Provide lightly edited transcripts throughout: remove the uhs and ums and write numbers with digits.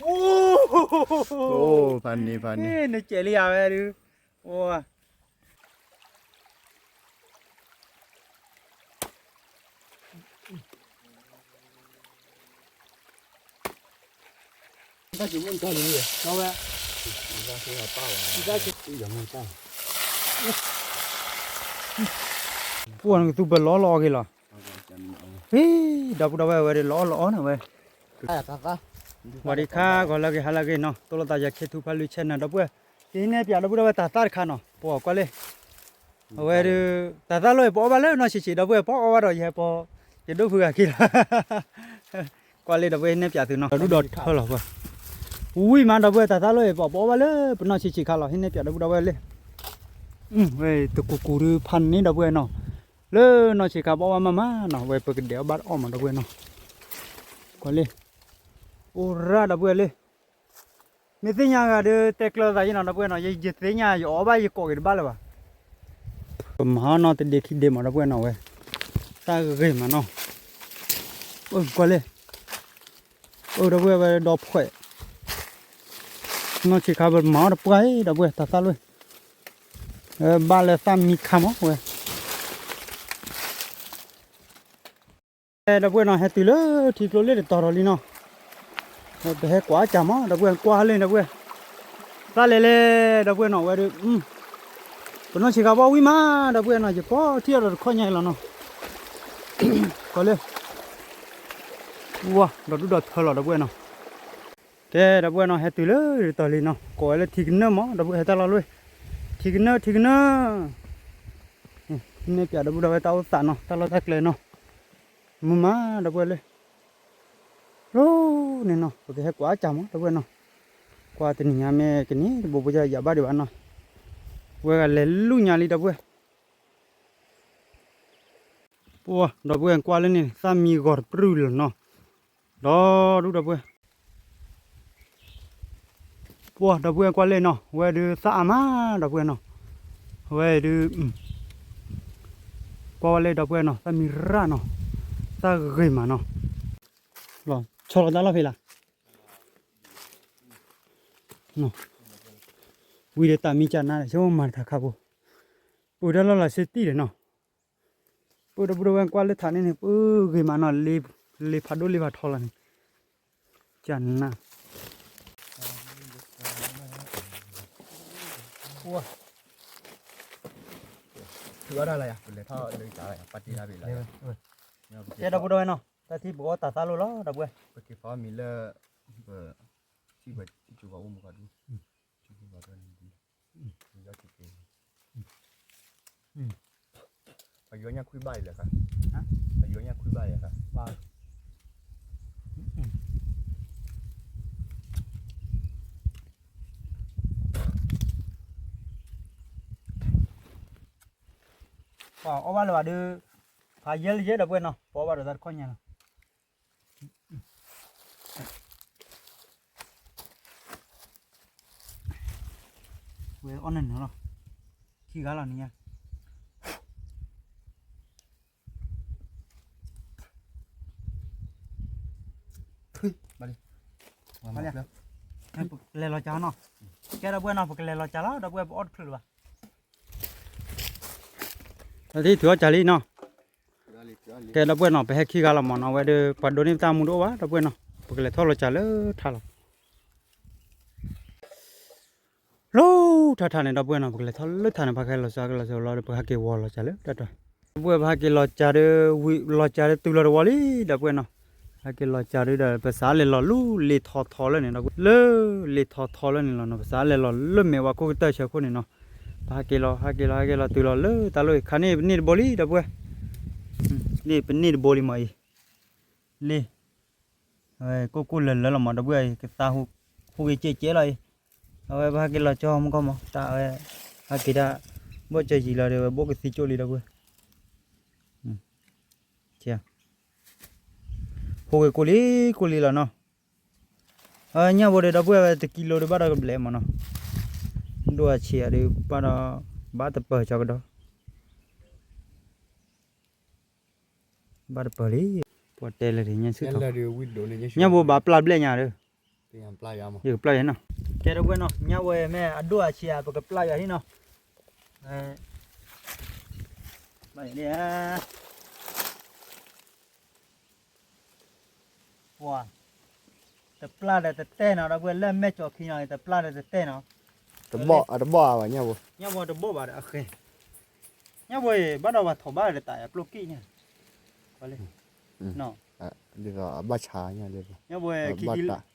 Oh, funny. Ini celi apa tu? Wah. Kita cuma kali ni. Tahu tak? Kita sudah tahu. Kita Jangan tahu. puan tu berlolo ke lah. Dah pun dah boleh lolo na boleh. Kakak. สวัสดีค่ะก็แล้วก็ฮัลโหลเนาะตัวตาจะคิดทุกพันลุเชนนะดับเบิ้ลทีนี้เปียดับเบิ้ลว่าตาตาข้าเนาะปอก็เลยเอาไว้ดูตาตาเลยปอมาเลยเนาะชิดับเบิ้ลปอเอาไว้เราอย่าปอจะดูเพื่อกี่ละก็เลยดับเบิ้ลเนี่ยเปียตัวเนาะดูดอดเท่าไหร่ปะอุ้ยมันดับเบิ้ลตาตาเลยปอมาเลยปนเนาะชิข้าเราที่เนี่ยเปียดับเบิ้ลเลยเว้ยตัวกูรูพันนี้ดับเบิ้ลเนาะเลยเนาะชิข้าปอมาเนาะเว้ยเปิดเดี๋ยวบัดออกมาดับเบิ้ลเนาะก็เลยโอ้ระดับเบิ้ลเลยไม่ติดยางกันเด้อเทคโนโลยีนั่นดับเบิ้ลเนาะยิ่งติดยางอยู่อ้อบ้ายิ่งโกกิบ้าเลยวะมหาเนาะติดเด็กที่เดมดับเบิ้ลเนาะเว้ยตาเกยมันเนาะโอ้ก็เลยโอ้ดับเบิ้ลไปดอกข่อยเนาะชิคาบหมาดับเบิ้ลดับเบิ้ลตาตาเลยบ้านเลยตามมีคำอ่ะเว้ยดับเบิ้ลเนาะให้ตีเลยที่เราเล่นต่อเราลีเนาะไปให้กว่าจำอ่ะดับเบิ้ลกว่าเลยดับเบิ้ลตาเล่ดับเบิ้ลเนาะเว้ยคนน้องชิคาบอกวิมาดับเบิ้ลเนาะจะพอเที่ยวเราค่อยใหญ่แล้วเนาะก็เลยว้าเราดูดอดเท่าไหร่ดับเบิ้ลเนาะแกดับเบิ้ลเนาะให้ตีเลยต่อลีเนาะก่อยเลยทิ้งเนื้อมั้งดับเบิ้ลให้ตาเราเลยทิ้งเนื้อนี่เปียดับเบิ้ลไปเต้าสานเนาะตาเราทักเลยเนาะมึงมาดับเบิ้ลเลยโอ้เนี่ยเนาะโอเคให้กว่าจำดับเบิ้ลเนาะกว่าตัวนี้แม่กันนี้บุบจะอย่าบ้าดีวะเนาะเว้ยกันเลยลุยาลีดับเบิ้ลปัวดับเบิ้ลกว่าเลยนี่สามีกอดปลื้มเนาะรอดูดับเบิ้ลปัวดับเบิ้ลกว่าเลยเนาะเว้ยดูสามาดับเบิ้ลเนาะเว้ยดูกว่าเลยดับเบิ้ลเนาะสามีร่าเนาะสาเกยมาเนาะรอชอลดาลาเฟล่าเนาะวิเดตามีจานาเลยช่วงมันทักครับปูดาลาลาเซตีเลยเนาะปูดาปูดาวันกว่าเลยฐานนี่เกยมาเนาะลีพัดดูลีพัดทอลันจานน่ะปัวถือว่าอะไรอ่ะเลยพ่อเลยจ่ายปฏิหารไปเลย เจ้าดับปูดาเนาะแต่ที่บอกว่าตาตาโลล้อดับเบิ้ล ปฏิฟ้ามีเลที่แบบที่จูบว่าอุ้มกันดูจูบว่ากันดีมียอดจิตเองอายุเนี่ยคุยใบเลยครับอายุเนี่ยคุยใบเลยครับว้าวว้าวเอาว่าเลยว่าดูพายเยอะดับเบิ้ลเนาะเพราะว่าเราตัดข้อเนี่ยเว้ยอันนั้นเนาะขี้กาลนี่มาเลยเลยเราจ้าเนาะแกดับเบิ้ลเนาะพวกเลยเราจ้าแล้วดับเบิ้ลอดคลื่นว่ะที่ถือว่าจ่าลีเนาะแกดับเบิ้ลเนาะไปให้ขี้กาลมันเอาไว้เด้อปัดโดนนี่ตามมุดวะดับเบิ้ลเนาะพวกเลยทอดเราจ้าเลยท่าเราโล่ท่าเนี่ยดับเบิ้ลเนาะพวกเลยทอดเลยท่าเนี่ยพักให้เราจ้าก็เราจะรอเดี๋ยวพักเกี่ยวเราจ้าเลยดับเบิ้ลพักเกี่ยวเราจ้าเด้อเราจ้าเด้อตุลาร์วอลี่ดับเบิ้ลเนาะพักเกี่ยวเราจ้าเด้อภาษาเลยเราลู่เลยทอเลยเนี่ยดับเบิ้ลเลยทอเลยเนี่ยเราภาษาเลยเราลุ่มเมว่ากูเตอร์เชื่อคนเนี่ยเนาะพักเกี่ยวตุลาเลยตาเลยคันนี้นี่บอลี่ดับเบิ้ลนี่เป็นนี่บอลี่มาอีเลยกูเลยแล้วเรามาดับเบิ้ลก็ตาหูเจ๊เลยเอาไว้พักกินเราจอมก็มั้งตาเอาไว้พักกินได้บ่ใจจีเราเดี๋ยวบ่ก็สิโจลีดับเบิ้ลเชียหูกุลีแล้วเนาะเนี่ยบ่ได้ดับเบิ้ลแต่กิโลเดียวบ้าก็เบลมันเนาะดูอาเชียเดี๋ยวบ้าแต่เปิดจักดอกบ้าแต่เปิดเลยปวดเตะเลยเนี่ยสุดท้ายเนี่ยบ่บ้าปลาเบลเนี่ยเด้อ tiền playa màอยู่ปลายเนาะแกเราเว้ยเนาะเนี่ยเว้ยแม่อดัวเชียปกปลายนี่เนาะไปเนี่ยว้าแต่ปลาแต่เต้เนาะเราเว้ยเล่นแม่จอกขี้เนาะแต่ปลาแต่เต้เนาะ tớ bỏ vào nha bố เนี่ยว่าจะบ่บาดโอเคเนี่ยเว้ยบ้านเราว่าถบ้านเลยตายปลุกกี้เนี่ยไปเลยเนาะ đi vào ba trà nha đi vào เนี่ยเว้ยขี้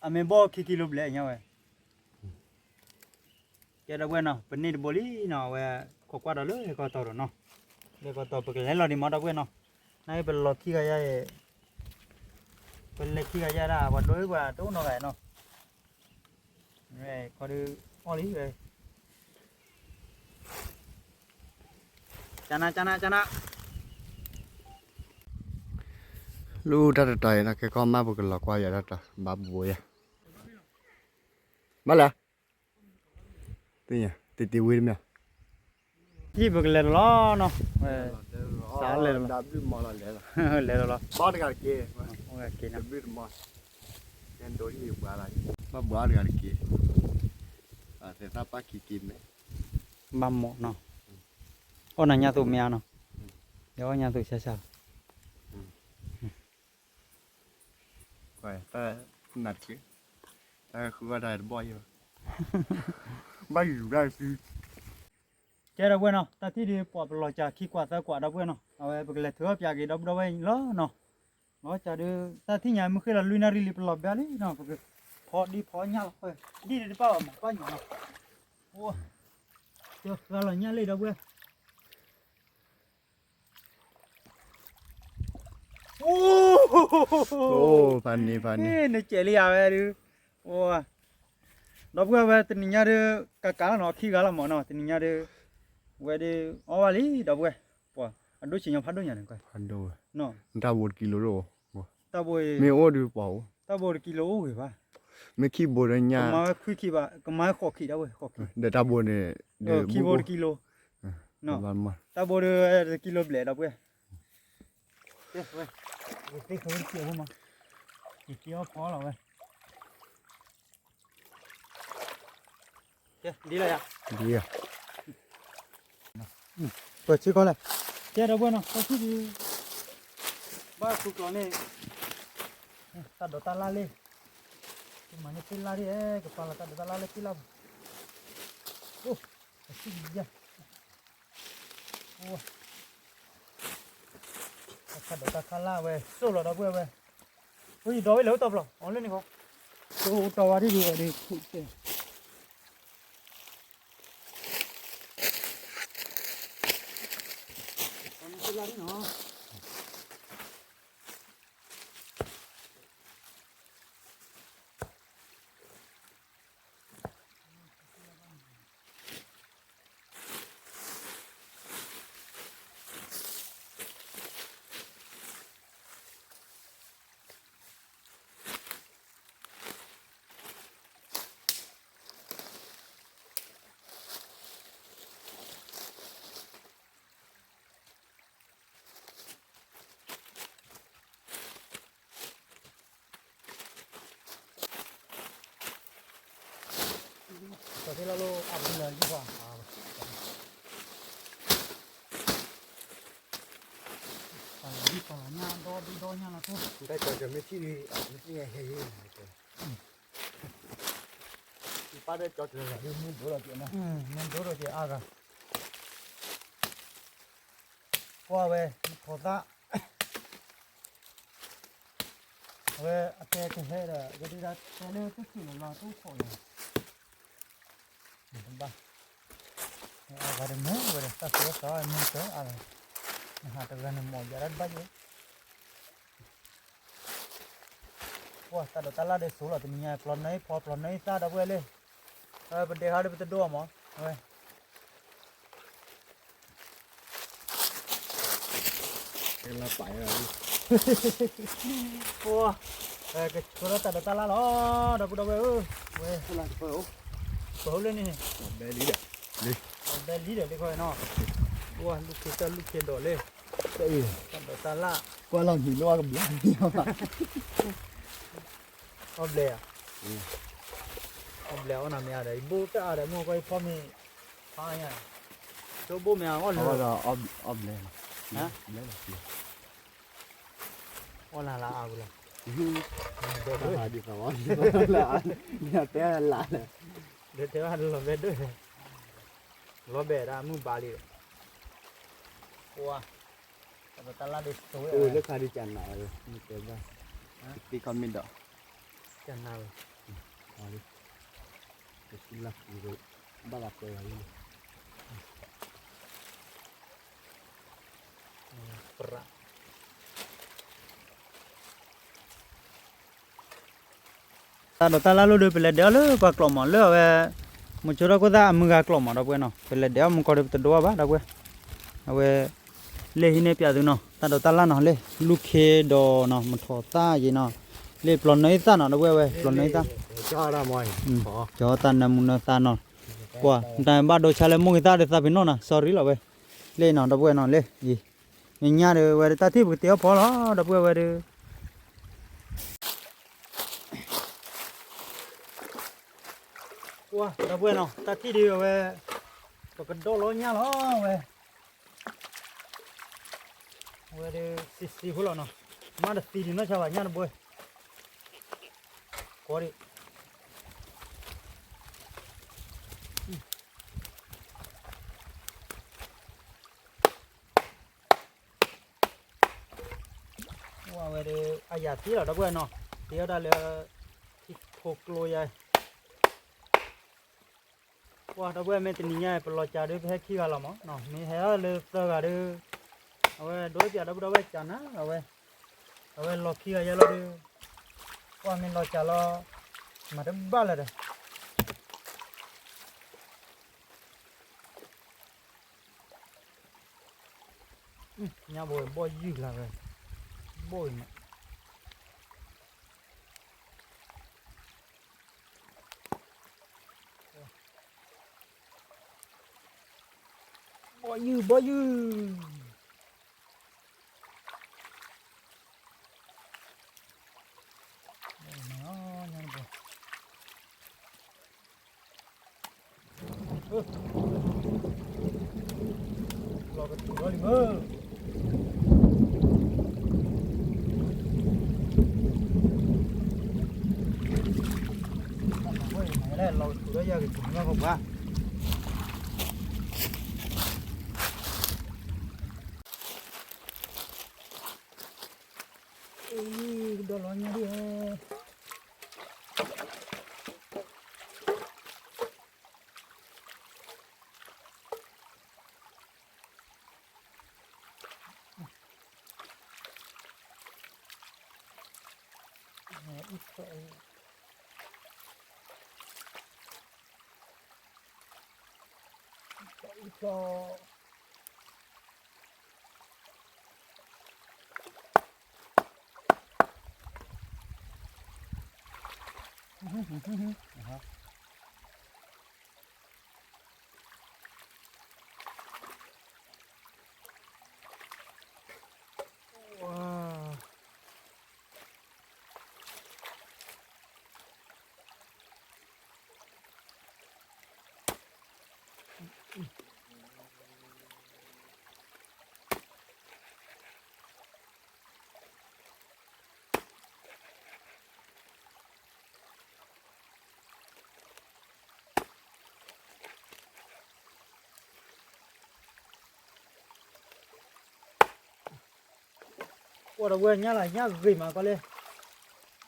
อเมบ่ขี้ลบเลยเนี่ยเว้ยแกเราเว้ยเนาะเป็นนี่บ่ลีเนาะเว้ยขอกว่าเราเลยก็ต่อเนาะเดี๋ยวก็ต่อไปกันแล้วเราดิมาเราเว้ยเนาะนายเป็นหลอกขี้กะยายเป็นเล็กขี้กะยายละว่าด้วยว่าตู้เนาะไงเนาะเว้ยก็ดูอ๋อลีเว้ยจานะlu ra trời là cái con ma bực là qua vậy đó trời bà bùi à bắt là tí nhỉ tí quy đi ที่บึกเลยล้อเนาะเว้ย Xả lên mà. đã biết mò là lẽ là เลยล้อ bắt cái kia โอเคนะ đã biết mò cái đối nhiều bà lại bắt bữa cái kia à thế ta bắt kỳ kim đấy บัมหมดเนาะโอ้น่ะญาตุเมียเนาะเดี๋ยวญาตุช้า quay ta nạt chứ ta không có đại bao nhiêu bao nhiêu đây chứ ๆเจ้าเว้ยเนาะตาที่ดีปอบหลอจากขี้กว่าตากว่าดอกเว้ยเนาะเอาไว้บึกเลยเถือปยากีดอกไว้ล้อเนาะล้อจะดูตาที่ใหญ่มันคือละลุยนารีลิปหลอบแบบนี้เนาะบึกพอดีพอญาเว้ยดีได้เปล่าหมอป้าหนูเนาะโอ้เจ้าก็ละญาเลยดอกเว้ยโอ้ ô phần này นี่เจลียเว้ยดูโอ้ดอกเว้ยเว้ยตินิญาดูกะกะละเนาะขี้กะละหมอเนาะตินิญาดูเว้ยดูอ๋อว่าลีดอกเว้ยป่ะอันดูสิยังพัดดูอย่างนึงก่อน phần đồ เนาะ ta 1 kg đồ ตาบวย mấy ô đi bảo ตาบวยกิโลเว้ยป่ะ mấy khi bột ở ก็ nhà มาคุยขี้ป่ะก็มาขอขี้ได้เว้ยขอขี้ để ta bột này ขี้บวยกิโลเนาะ làm mà ตาบวยกิโลเบลดอกเว้ยเด้เว้ยเด้เขาเกี่ยวมาเกี่ยวพอแล้วเว้ยเด้ดีเลยอ่ะ đi à เปิดชื่อก่อนเลยเจ้าเว้ยเนาะก็ที่ดีบ้านสุกแล้วนี่ตาดตาลาเลยมันนี่ลาดิก็ปาลตาดตาลาเลยกิลาโอ้ชิบยาโอ้ตาดตาคาลาเว้ยสู้แล้วดอกเว้ยเฮ้ยดอกไว้เหลวตบหรออ๋อเล่นนี่เขาโอ้ตัวว่าที่ดูดิคุยเจ้ลาดิเนาะตอนที่เราอัดเลยดีกว่าดีกว่าเนี่ยโดนเนี่ยนะทุก đây cho mấy chi đi mấy chi nghe hay ba đây cho là đi mua đồ là chuyện này มันโดนจะอากันว่าเว้ยขอตาเว้ยอาเต้ก็เฮ็ดอ่ะก็ดีละแต่เลยทุกสิ่งเราต้องขอเลยเห็นป่ะอาการเนี่ยเว้ยถ้าตัวสาวมันเจออะไรหาตัวกันหมดยาดัดบ้าอยู่ว่าตาดตาลาเดสูละตัวนี้ปลอนไหนพอปลอนไหนตาดับเว้ยเลยเป็นเด็กหาได้เป็นตัวหมอเว้ย cái là phải là đi โอ้cái chỗ đó tại ta la đó đâu đâu về ơi về là phải không phở lên đi bé lý đấy đi đây lý để đi coi nó wow lúc kia đổ lên đây còn đổ ta la qua lòng chỉ lo cầm lá nhiều mà ôm lè không leo nào mẹ đấy bố cái à đấy mua cái phong mi hai nha chỗ bố mẹ ngon Họ luôn là om lên. Hả? Lấy là gì? ngon là à rồi Đó đi vào là nhà té là để thế ăn làm bên đấy lo bể ra mua bà liền wowแต่ตลาดเด็กสวย ôi lúc đi chăn nào rồi như thế ra đi con mình đó จันนา đi cái là rồi ba lạp rồi ประ ta đó ta la lo được bele đeo lo qua klom lo về một chỗ đó có ta mua cái klom đó quên nó bele đeo một con được đồ ba đó quên về lấy hình này bây giờ nó ta đó ta la nó lấy lúc khi đó nó một thọ ta gì nó lấy plon này ta nó đó quên về plon này ta cho ra mồi cho ta nằm nó ta nó qua ta ba đồ chale mua người ta để ta bên nó nè sorry là về lấy nó đó quên nó lấy gì mình nhà được về ta thích cái tiêu phó đó đó quên về wow, đã quên không? Ta thi đi về, có cái đồ lói nhá nó về đi xì hú lò nó, mà được xì đi nó chào nhá nó bơi, có đi. Wow, về đi, ai giả tí là đã quên nó, tí ở đây là thịt thục lôi vậy. Wah, dah buat macam ni ya, perlu cari tu heki kalau mau, no, ni hea le tu ada, awe dua dia ada berapa cana, awe loki aja lo de, wah min lo calo, macam bal ada. Nya boy you lah, boy ni. Boy you. Lo cái gì đó đi mơ. Mày đây lo cái đó ra cái chúng nó không qua. Đồ lo nha đi. Cho wow. Ủa đâu quên nhá là nhá gửi mà có lên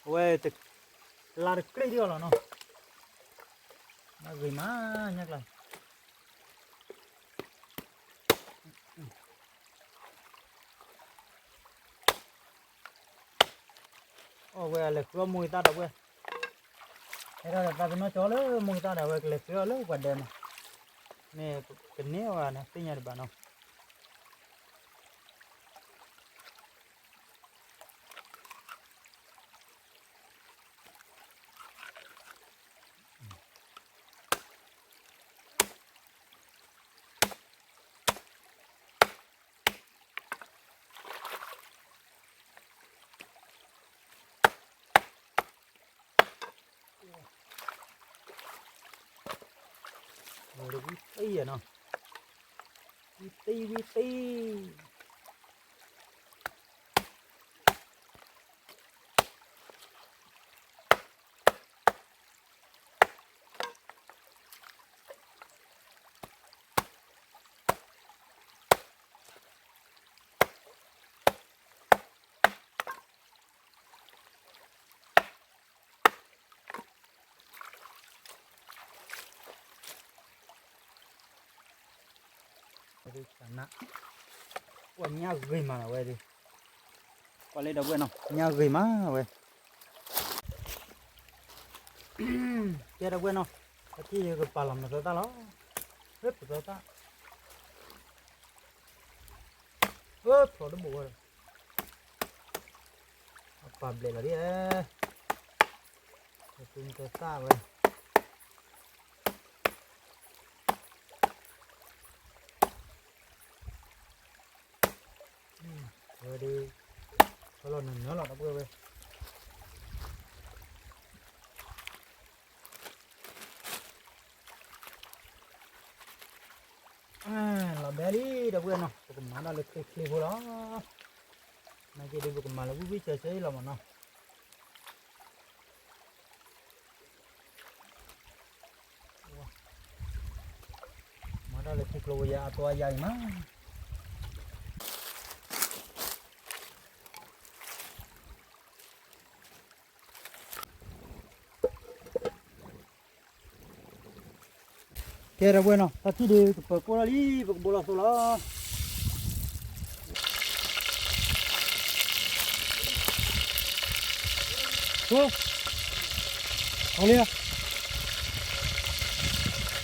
quê từ là được cây đi rồi nó gửi má nhắc lại ô quê là có mùi ta đâu quê thế ra là ta nó chó lớn mùi ta đâu quê là có lớn quần đèn nè cái néo à nè cái nhà bạn không được vi tí à nó vi tí đi sana qua nhà gửi mà về đi qua lấy đâu quên không nhà gửi má về kia đâu quên không cái cái bà làm nó ta đó rất là ta ớt thôi nó bùa rồi bà để là đi tung cái ta về rồi đi có lần nữa là nó bơi về là bé đi đâu quên nào cũng mà nó lực clip đó này kia đi cũng mà là vui chơi chơi là mà nó mà nó lực clip ya to dài mà que era bueno, aquí de por allí, por la sola. Tú, Olivia,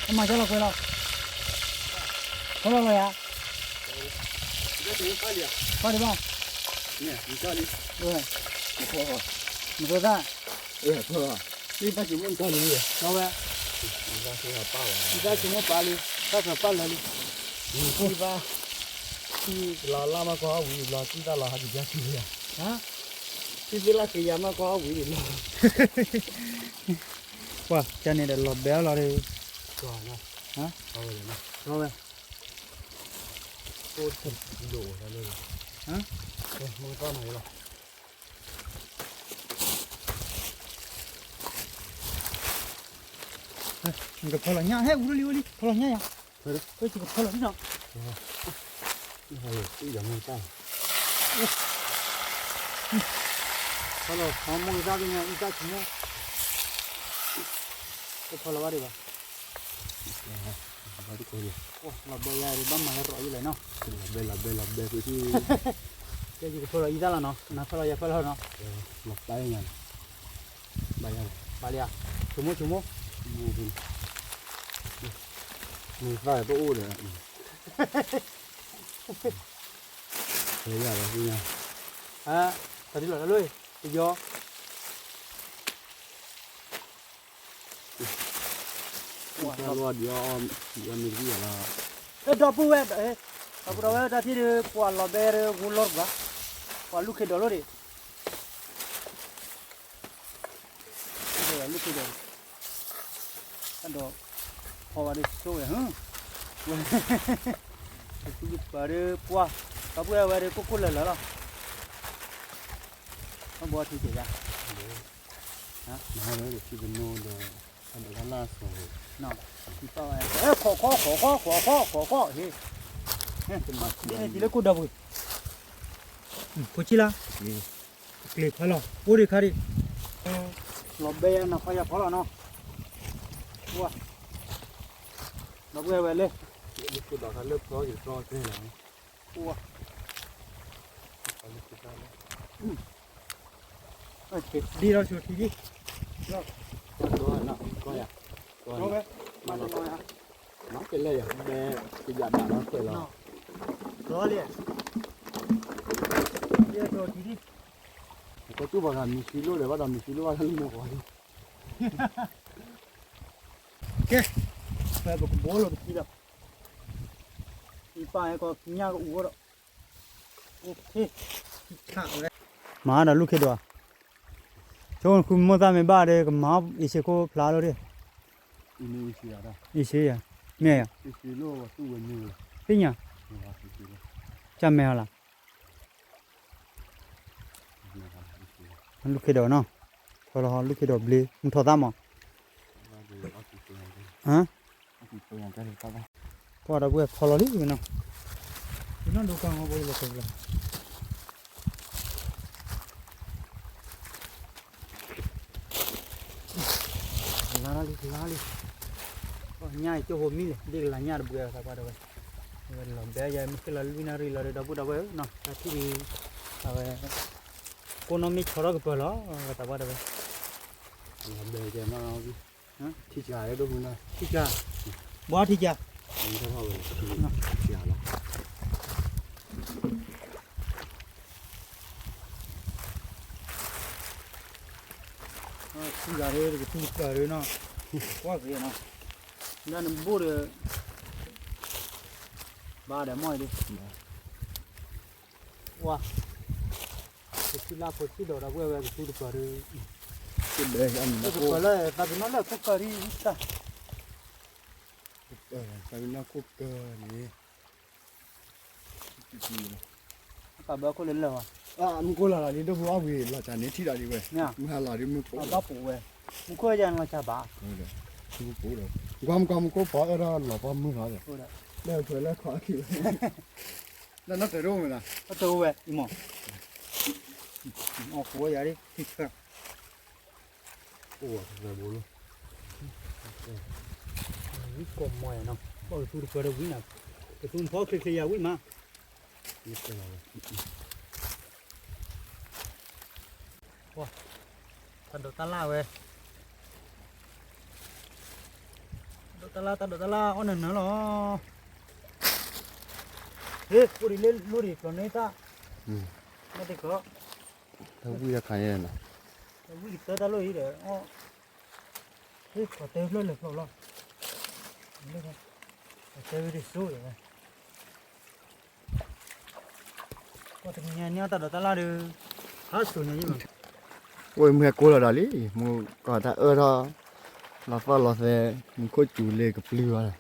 ¿cómo ya lo cuela? ¿Cómo lo ya? ¿Cuál es? Nè, đi cho đi. Rồi, Thôi rồi. rồi ra, Thôi rồi. Đi ta chỉ muốn cho đi. đâu vậy? Đi ra thì hợp bao rồi. Đi ra chúng nó pa đi, ta phải pa lên đi. Đi ra. Thì là mà có quý là chúng ta là hai cái gì à? Hả? Thì là cái mà có quý là. Wow, cho nên là lọt béo là đi. Rồi nè. Hả? Rồi nè. Rồi. Cô thật đổ ra lên. Hả? Đây, mua con này rồi. 이거 벌어 냐 해 우리 벌어 냐야 그래? 왜 지금 벌어 냐 이거 이 양념 짜. 벌어 밥먹이 사기냐 이따 주냐 그 벌어 가리 봐 Đi coi đi. 오, là bơi ra thì bấm mà nó rõ như này nó Là bê cái gì. cái gì 벌어 이다 là nó 벌어 ya 벌어 nó Lọc tay nha. Bay ra. 빨리야 주모 Mình phải có u rồi. Thế giờ là gì nhỉ? à tao đi lọt luôn đi vô Cho luôn do mình gì là ê đập bùa ê đập bùa ra thì qua lọt bè rồi ngủ lọt cả qua lúc khi đó rồi đi lúc khi đó anh đó họ vào đi rồi hả cái bà đi qua đập bùa vào đi cô lên là nó bỏ thì gì ra mà nó được khi bên nô rồi anh được la rồi nó thì tao ê khó thì cái gì lấy cô đập bùa cô chi la clip phải không bùa đi khari lọt bè nó phải là nó wow nó quay về lên lúc đó là lớp đó thì cho thế nào wow đi đâu chuột thì đi đó là coi à đâu vậy mà nó nói à nó cái này à bè cái giả đạo nó cái là đó liền đi chuột thì đi có chút vào làm mình xíu để bắt đầu mình xíu vào thân một rồi ok phải một bố rồi đi đâu đi phải có nhà có uống rồi ok thẳng đấy má đã lúc khi đó 저건 그 뭐다음에 말에 그 마음 이제 그 플라로리 이미 시야다 이제야 咩呀？是路我都问你了，边呀？我是路，真咩啦？你看是路，ลูกเขดอเนาะพอเราลูกเขดอเบลมึงถอดตามมั้ง 我这我是这样的， ฮะ 我是这样的，爸爸， พอเราเบื่อพอเราลิอยู่เนาะพี่น้องดูกันเอาไปเลยครับลาลิโอ้ยายโจโฮมิเลยเด็กหลานยาเบื่อครับว่าเวลาเบียร์มุสลิมวินารีเราได้ดับดับเนาะแต่ที่เอาไว้คนมีชอรกเปล่าแต่ว่าได้ 我这个嘛，嗯，提起来都不能， ที่จะบ่ที่จะ 你看好了，提起来了， ที่จะเรื่องที่จะเรื่องเนาะว่าเรื่องเนาะนั่นบูดบ้าเดี๋ยวมั่วดิว่าที่ลาพอที่ดอกเราเว้ยที่ดูก่อนเลย 这边俺们 ดูก่อนเลยแต่เป็นนั่นแหละคุกการีนิสต์ 咱们那过个你， กับเบลก็เล่นเลยวะ 啊，我过来了，你都不要回，老家你提到的喂， เนี่ย 我还老的没过 เอา，บ้าปู่เว้ยมึงคุยกันมาจะบ้า 对的，我过了，我过跑到老爸没啥的， พูดอะ 那回来快去，那在肉没呢？ ก็ตัวเว้ยอีหมอเอาหัวใหญ่ดิที่เชื่อ 我在不了， วิกรมมวยเนาะบอกสูดเกิดวิ่งนะกระตุ้นพ่อเคลียร์วิ่งมา 你过来了， ตัดดอกตะล่าเว้ยดอกตะล่าตัดดอกตะล่าอ่อนหนึ่งนะหรอเฮ้ยพูดเล่นรู้ดิตอนนี้ตา 嗯， ไม่ได้ก็ 他为了看人呢， วิ่งเตะตะลุยเด้ออ๋อเฮ้ยขอเตะเลยเปล่าล่ะนี่ครับเตะวิธีสู้เลยนะก็ถึงเนี่ยตัดดอกตะล่าเด้อหาสูงอย่างนี้มั้ง 我没过了哩，我搞他他，老爸老三，你快煮那个不溜了，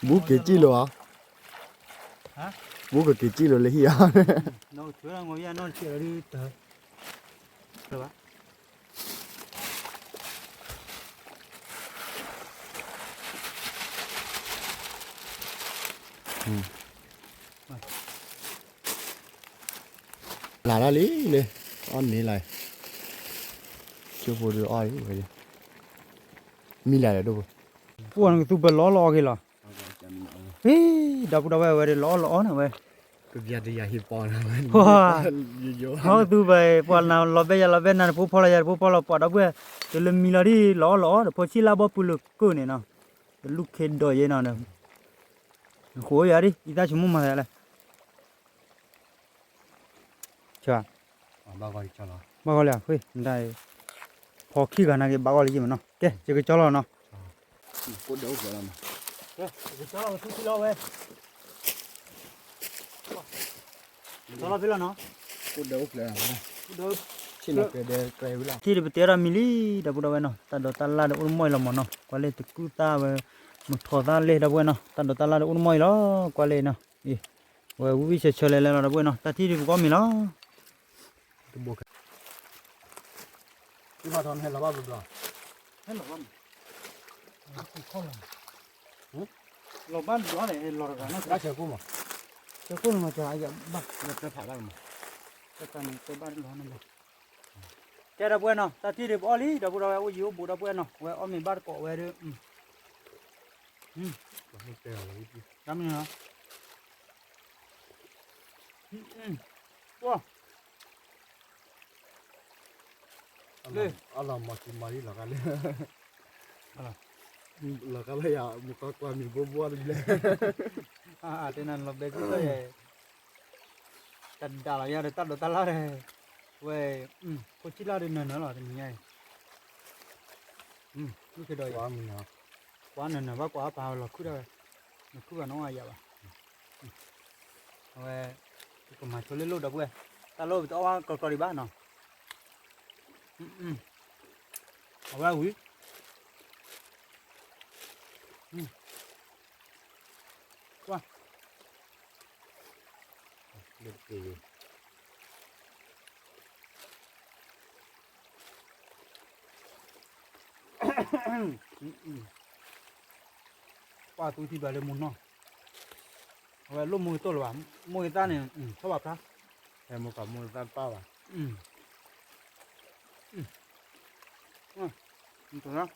我给记了啊，啊？我给记了了呀， nó chứa là ngồi nó chứa đi tới được吧来哩嘞，按你来，就不是爱回去，没来了都不。 พวกตัวเบลล้อกันเหรอเฮ้ยดับดับเว้ยล้อนะเว้ย ก็เบียดยาฮิปปอนนะมัน ว้า เยอะ เขาตัวไปพวกเราล้อเบี้ยล้อเบี้ยนั่นพวกพอเราพวกเราปอดดับเว้ยเดี๋ยวมีอะไรล้อพอชิลาบ่ปุลุกูเนี่ยเนาะลูกเข็นดอยเนาะเนี่ยโหยาดิอีตาชิมุมาเลยจ้า บ้าก็จะละ บ้าก็เลยเฮ้ยได้พอขี้กันนะแกบ้าก็เลยมั้งเนาะแกจะก็จอแล้วเนาะ กูเดี๋ยวเกิดแล้วมั้ง เฮ้ยจะจอแล้วทุกทีแล้วเว้ยจอแล้วไปแล้วเนาะ กูเดี๋ยวเกิดแล้วมั้ง เดี๋ยว ชิ้นละเกิดไกลไปแล้ว ที่เดี๋ยวมีลีดับดับเนาะตัดดอกตาลาดอุ่นมวยละมั้งเนาะกว่าเลยตะกู้ตาเว้ยมันถอดตาเลยดับเนาะตัดดอกตาลาดอุ่นมวยแล้วกว่าเลยเนาะอีเว้ยวิเศษเฉลยแล้วดับเนาะแต่ที่ก็มีแล้ว ตัวบวกที่มาทอนให้เราบ้าบุบลา ให้หลบบ้านเข้าเลยหลบบ้านร้อนเลยหลบกันนะ ได้เชื่อกูมั้ง จะกู้มาจะอะไรบ้าง เราจะผ่านได้มั้ง จะกันไปบ้านร้อนนั่นแหละแกดับเนาะแต่ที่เดี๋ยวอ้อลีดับเราเอาอยู่บุดับเนาะเว้ยอ้อมีบ้านเกาะเว้ยเด้อเราไม่เจอเลย ทำยังไงว้า Allah makin mari lah kali. Allah. Lah kalau ya muka kami berbuat gila. เท่านั้นเราเบกู้เลยตัดดาลายาตัดดอกตาลาเลยเว้ยโคชิลาเดินนั่นเหรอที่นี่ไงนี่คือดอย Wah mina. กว่านั่นนะว่ากว่าเปล่าหรอกคือได้คือว่าน้องอะไรบ้างเว้ยก็มาชวนเล่นลูกดับเว้ยตาลูกตัวว่ากรอดีบ้านเนาะเอาไว้หุ้ย เด็กตี ป้าตัวที่แบบเลยมุนเนาะเอาไว้ลูกมือตัวหรอวะมือตาเนี่ยชอบแบบนั้น แต่หมูกับหมูตั้งเป้าอ่ะ ตัวนั้น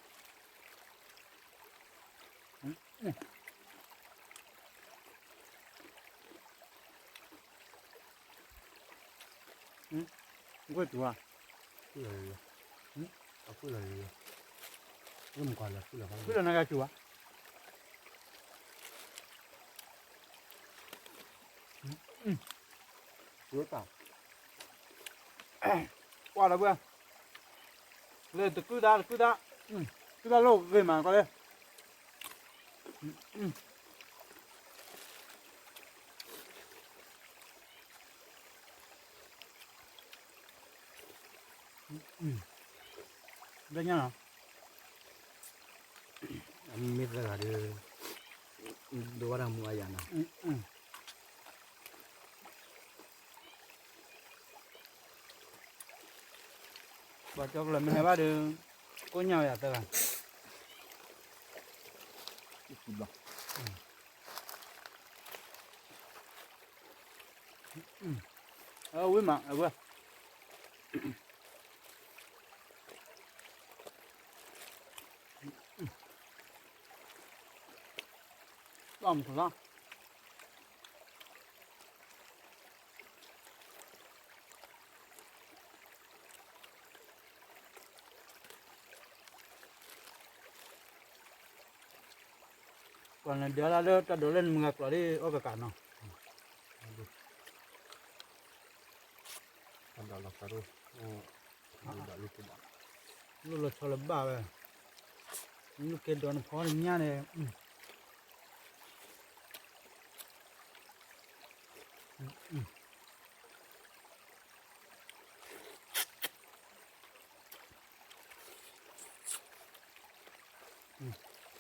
ก็ตัว พูดอะไรเลยเอาพูดอะไรเลยเริ่มก่อนเลยพูดอะไร คืออะไรกันตัวรู้เปล่า qua là bữa lên từ cứ đã lô gây mà coi đây đây nhá nào anh biết là đưa đồ đang mua gì nào bà cho là mình ba được có nhau à tao à quý mà à bữa làm sao còn là đứa là đứa ta đổ lên ngược rồi đi ô cả nó anh đó là sao đâu đã lúc đó lúc là cho là ba về lúc kia đó nó khó được nha này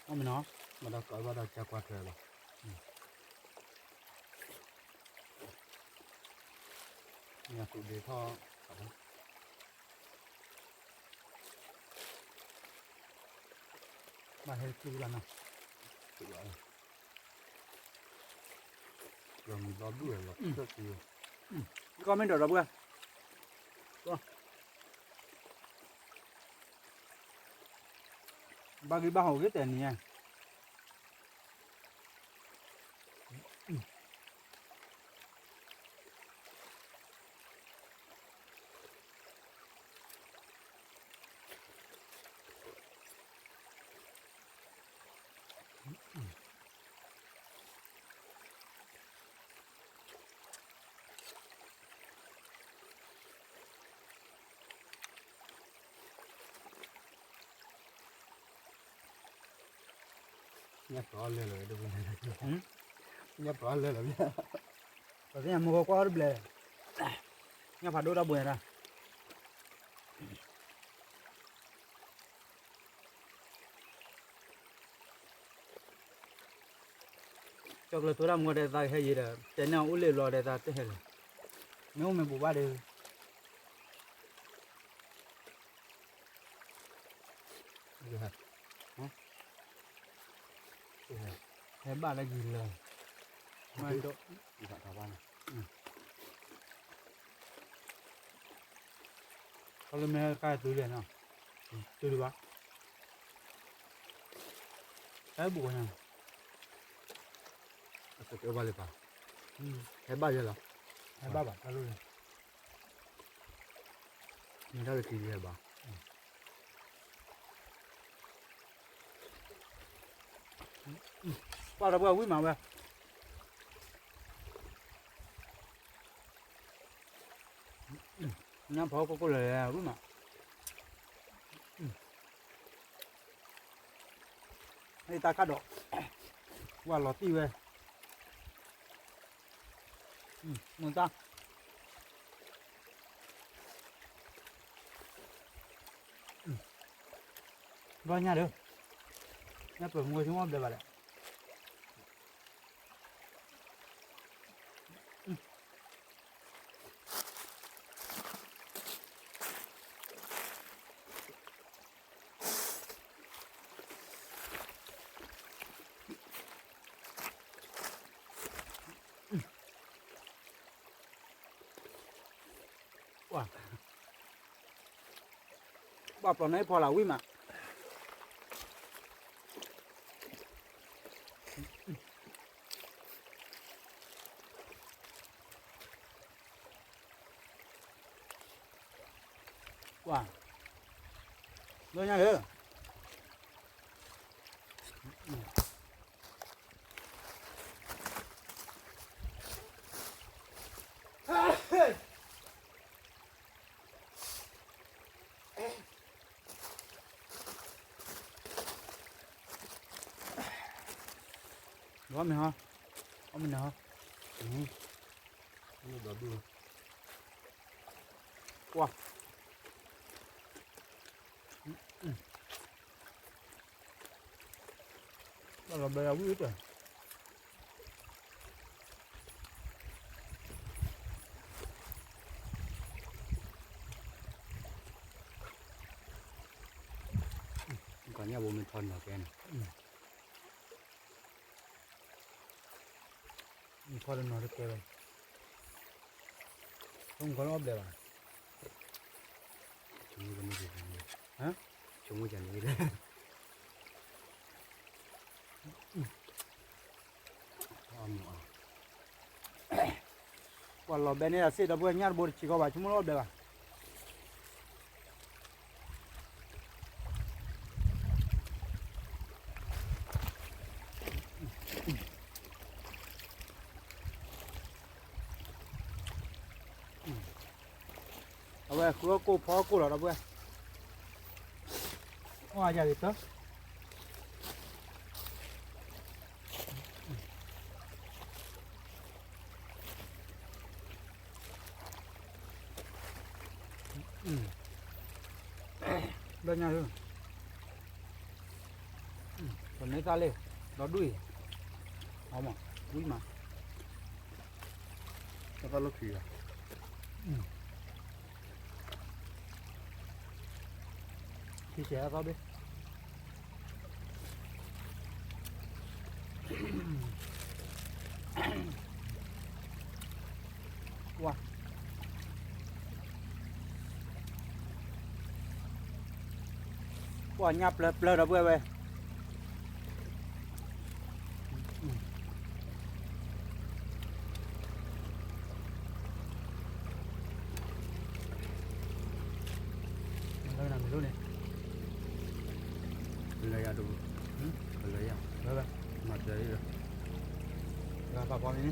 ông mình nó mà đã có vào chả qua trời rồi nhà tụi để tho bà hay kêu là nào tụi vậy rồi mình đó đuổi là rất nhiều con mình đổ đâu bữa ba cái bao cái tiền này nhát rõ lên rồi đâu nhát rõ lên rồi có cái nhà mua qua được lệ nhà phải đôi đau bùi ra cho là tôi làm mua để ta hay gì đó để nào uống llo để ta thế hệ nếu mình bù ba đều được hả thế bà là gì lời mai đó đi vào thảo văn có lên mấy cái túi liền nào túi đi bác cái bùa này sẽ kêu vào được vào thế bao giờ là hai ba bạc luôn mình ra được gì hả bà qua đâu quý mà về nhắm pháo có lời quý mà đây ta cắt độ qua lọt ti về muốn ta vào nhà được nhá bữa ngồi xuống được vậy wow bọc vào này phò là uy mà wow rồi nha hứa đó mình ha có mình hả Đó đưa. wow đó là bè quý rồi Còn nhà bố mình thon vào cái này. khoa nó được rồi không có lóp được à Chúng mình cái gì hả chúng mình chẳng nghĩ đấy. quả lò bên này là sẽ đâu bữa nhát bữa chỉ có vài chúng lóp được à bây giờ cô phó cô là đâu bữa hoa giờ thì tốt lên nhà luôn còn lấy ra lên nó đuôi không mà đuôi mà Nó có lúc gì à? chia sẻ có biết wow wow nhập lờ đâu về đây là mình luôn này Lấy ra đủ. Lấy à? đây đây Mặt đấy rồi. rồi bà con đi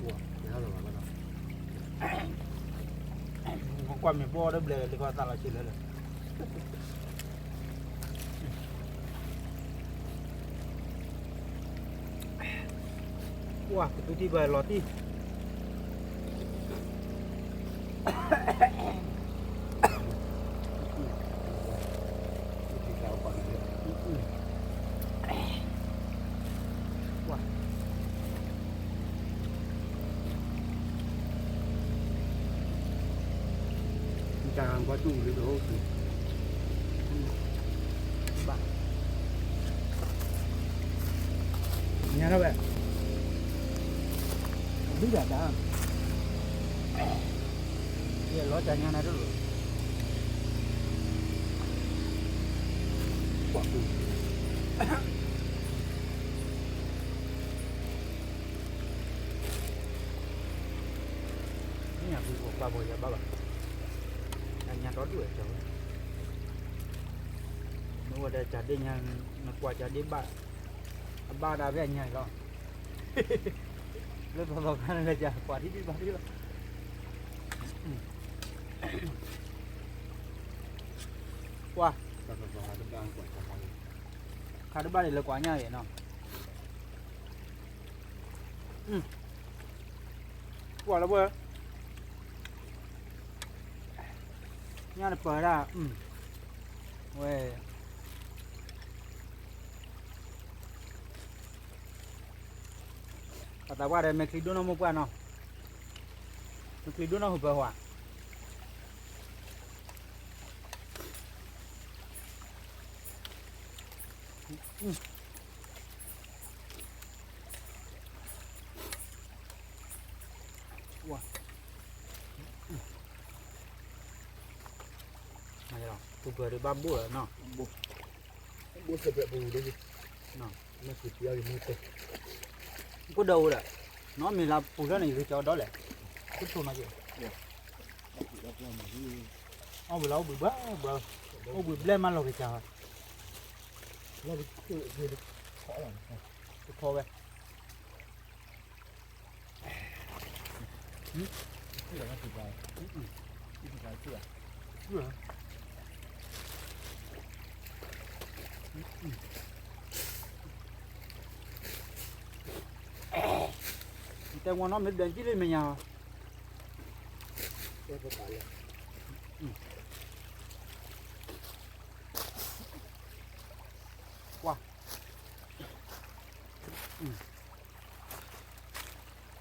Ủa, thế nào rồi bà con? con quan mình bo đó bề thì con ta là chỉ lấy rồi wow tôi đi về lọt đi wow Càng quá chung với đồ. bạn nhà đâu vậy biết là đã giờ lót nhà này đó rồi Quả củ. nhà của bà bồi giờ bà bà nhà đó đuổi cháu nó ở đây chả đi nhà nó qua chả đi ba đã về nhà rồi lên vào cái này chả qua đi ba đi qua Các bạn vào đang đang quả quả. khá được ba để là quá nhà vậy nào quả là bơ nhà là bờ ra quê ta qua đây mẹ khi đứa nó mua qua nó mẹ khi đứa nó hụt vào wow này rồi tụi vừa được 3 bữa rồi nó bố sẽ bị bù đấy nó nó chỉ tiêu thì mua tệ có đâu rồi nó mình làm phụ đó này cứ cho đó lại cứ thôi mà gì ông vừa lâu bự bá bờ ông bự lên mà lo cái chả nó bị được khó lắm khó vậy cái là nó chỉ vào chưa tên nó mới đến chứ lên mình nhà cái có phải là qua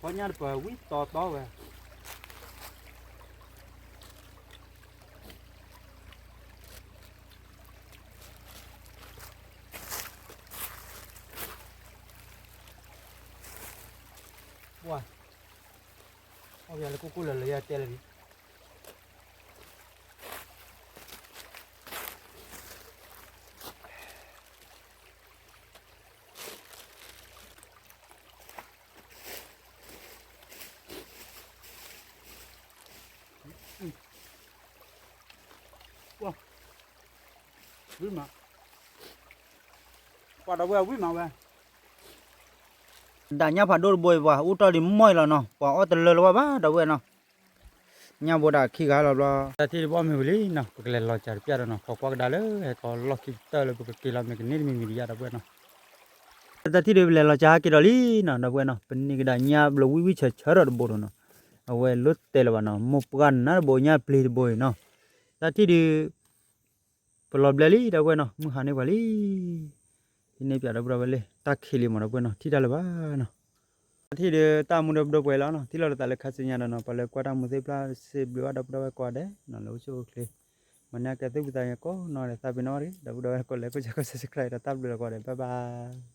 có nhà được quýt to to về wow bây giờ là cô là lấy tiền là gì wow quý mà qua đâu về quý mà về đã nhá phải đôi bồi vào u cho đi mồi là nó bỏ ở từ lơ ba đâu về nó nhà bố đã khi gà là thì bỏ mình đi nó cái là lo chả biết nó có qua đã lỡ hay có lo khi tới là cái làm cái nít mình đi ra đâu về nó thì đều là lo chả cái đó đi nó đâu về nó bên này cái đại nhà là quý chờ chờ rồi bố nó về lót tele vào nó một gan nó bố nhà plei bồi nó thì đi lo beli đi đâu về nó mua hàng này vào đi ini biar ada berapa le tak khili mana pun no tidak leba no thì de ta muốn được quay nó thì là ta lấy khát sinh nhật nó phải lấy qua đam một tiếp sẽ bị ada berapa qua đấy nó lâu chưa ok mà nhà cái thứ bây giờ có nói là ta bị nói đấy đâu đâu có lấy có subscribe là ta được qua đấy bye bye